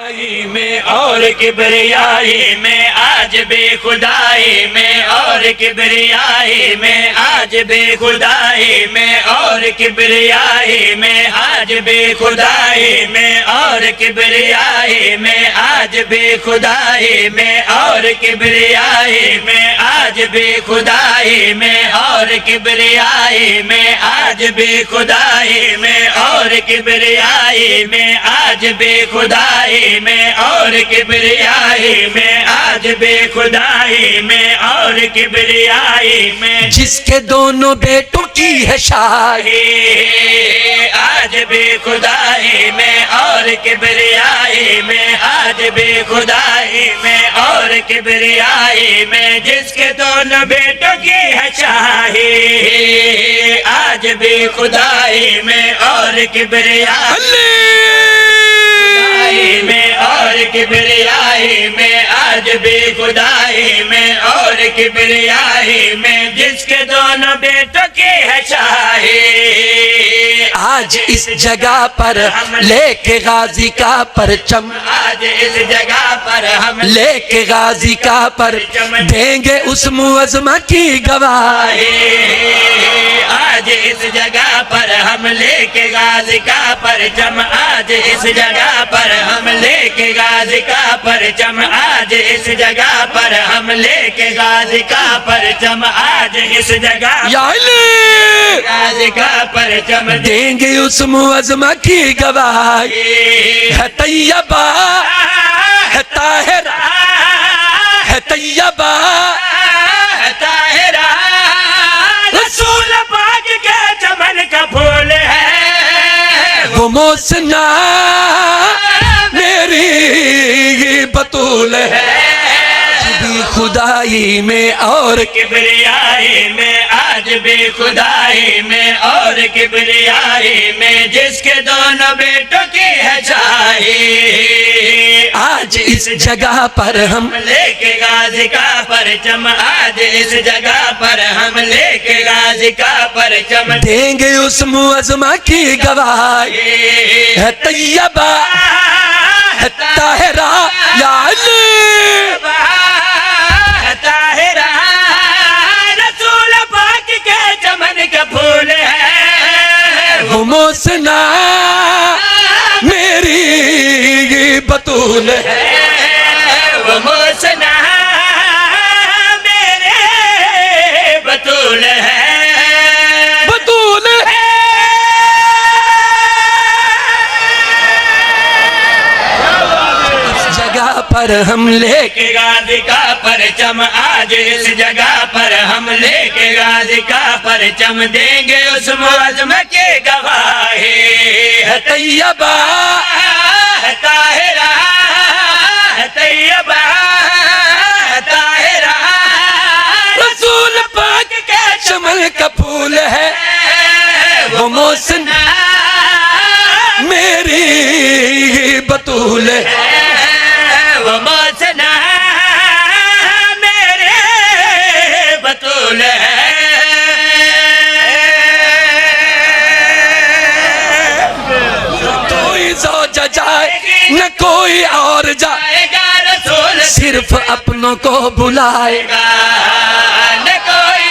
में और किबरियाई में आज बेखुदाई में और किबरियाई में आज बेखुदाई में और किबरियाई में आज बेखुदाई में और किबरियाई में आज बेखुदाई में और किबरियाई में आज बेखुदाई में और किबरियाई में आज बेखुदाई में और किबरियाई में आज बेखुदाई में और किबरियाई में आज बेखुदाई में और किबरियाई में जिसके दोनों बेटों की है शाही, आज बेखुदाई में और किबरियाई में आज बेखुदाई में और किबरियाई में जिसके दोनों बेटों की है शाही, आज बेखुदाई में और किबरियाई में और किबरियाई में आज बेखुदाई में और किबरियाई में जिसके दोनों बेटों की है शाही, आज इस जगह पर लेके गाजी का परचम, आज इस जगह पर हम लेके गाजी का परचम देंगे उस मुअज़्ज़मा की गवाही, आज इस जगह पर हम लेके गाजी का परचम, आज इस जगह पर हम लेके गाजी का परचम, आज इस जगह पर हम लेके गाजी का परचम, आज इस जगह गाजी का परचम देंगे उस मुअज़्ज़मा की गवाही। है तैयबा है ताहिरा है तैयबा है ताहिरा रसूल पाक के चमन का फूल है, वो मोसना मेरी बतूल है, खुदाई में और किबरियाई में आज बेखुदाई में और किबरियाई में जिसके दोनों बेटों की है शाही, आज इस जगह पर हम लेके गाजी का परचम, आज इस जगह पर हम लेके गाजी का परचम देंगे उस मुअज़्ज़मा की गवाही। है तैयबा है ताहिरा या अली ताहिरा रसूल पाक के चमन का फूल है, वो मोसना मेरी बतूल है, वो मोसना मेरे बतूल है, बतूल है। इस जगह पर हम लेके गाजी का परचम, आज इस जगह पर हम लेके गाजी का परचम देंगे उस मुअज़्ज़मा की गवाही। है तैयबा है ताहिरा है तैयबा है ताहिरा रसूल पाक के चमन का फूल है, वो मोसना मेरी बतूल है, वो मोसना मेरे बतूल है। कोई ज़ौज जाए न कोई और जाएगा, रसूल सिर्फ अपनों को बुलाएगा। न कोई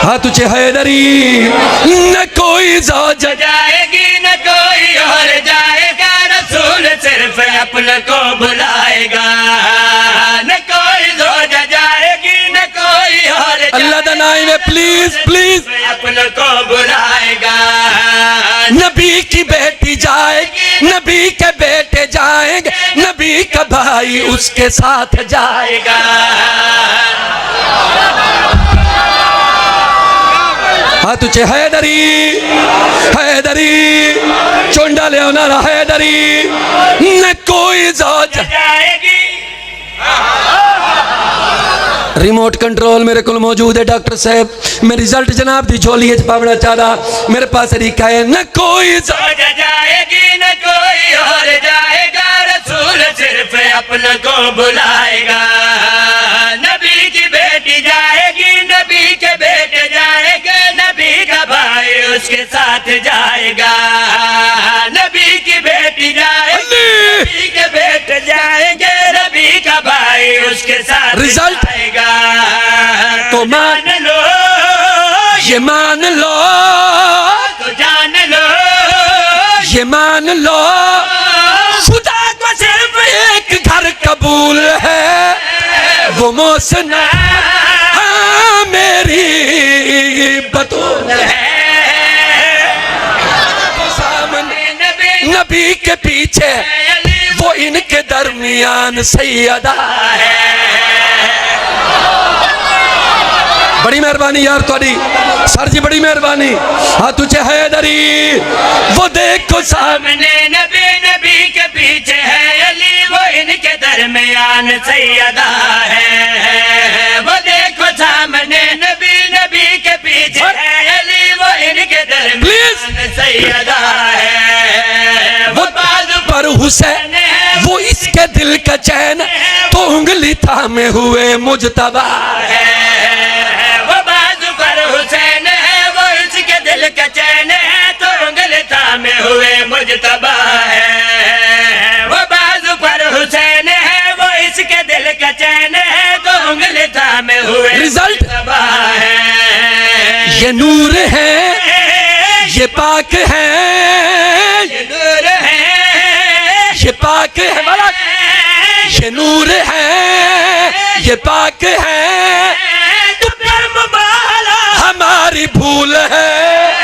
हाँ तुझे हैदरी न कोई ज़ौज जाएगी न कोई और जाएगा, रसूल सिर्फ अपने को बुलाएगा, न कोई ज़ौज जाएगी न कोई और अल्लाह दा नाम है प्लीज प्लीज अपने को बुलाएगा, नबी की बेटी जाएगी, नबी के बेटे जाएंगे, नबी का भाई उसके साथ जाएगा। हाँ तुझे हैदरी हैदरी चोंडा ले ना हैदरी न कोई ज़ौज जाएगी। रिमोट कंट्रोल मेरे को मौजूद है डॉक्टर साहब, मैं रिजल्ट जनाब दी झोली है छपावना चाह रहा, मेरे पास तरीका है। न कोई ज़ौज जाएगी न कोई और जाएगा, रसूल सिर्फ अपने को बुलाएगा, नबी की बेटी जाएगी, नबी के बेटे जाएंगे, नबी का भाई भाई उसके साथ जाएगा। नबी की बेटी जाएगी, नबी के बेटे जाएंगे, नबी का भाई उसके साथ रिजल्ट जाएगा। तो मान लो, ये मान लो, तो जान लो, ये मान लो, खुदा को सिर्फ एक घर कबूल है, वो मोहसिना हाँ मेरी बतूल है। सामने नबी के पीछे वो इनके दरमियान सैयदा है। बड़ी मेहरबानी यार थोड़ी सर जी, बड़ी मेहरबानी। हाँ तुझे हैदरी वो देखो सामने नबी, नबी के पीछे है अली, वो इनके दरमियान सैयदा है। वो देखो सामने नबी, नबी के पीछे है अली, वो इनके दरमियान सैयदा है। वो बाजू पर हुसैन वो इसके दिल का चैन, तो उंगली थामे हुए मुजतबा है। वो बाजू पर हुसैन है, वो इसके दिल का चैन है, तो उंगली थामे हुए मुजतबा है। वो बाजू पर हुसैन है, वो इसके दिल का चैन है, तो उंगली थामे हुए रिजल्ट मुजतबा है। ये नूर है, ये पाक है, ये नूर है, ये पाक है वाला, ये नूर है, ये पाक है, हमारी भूल है।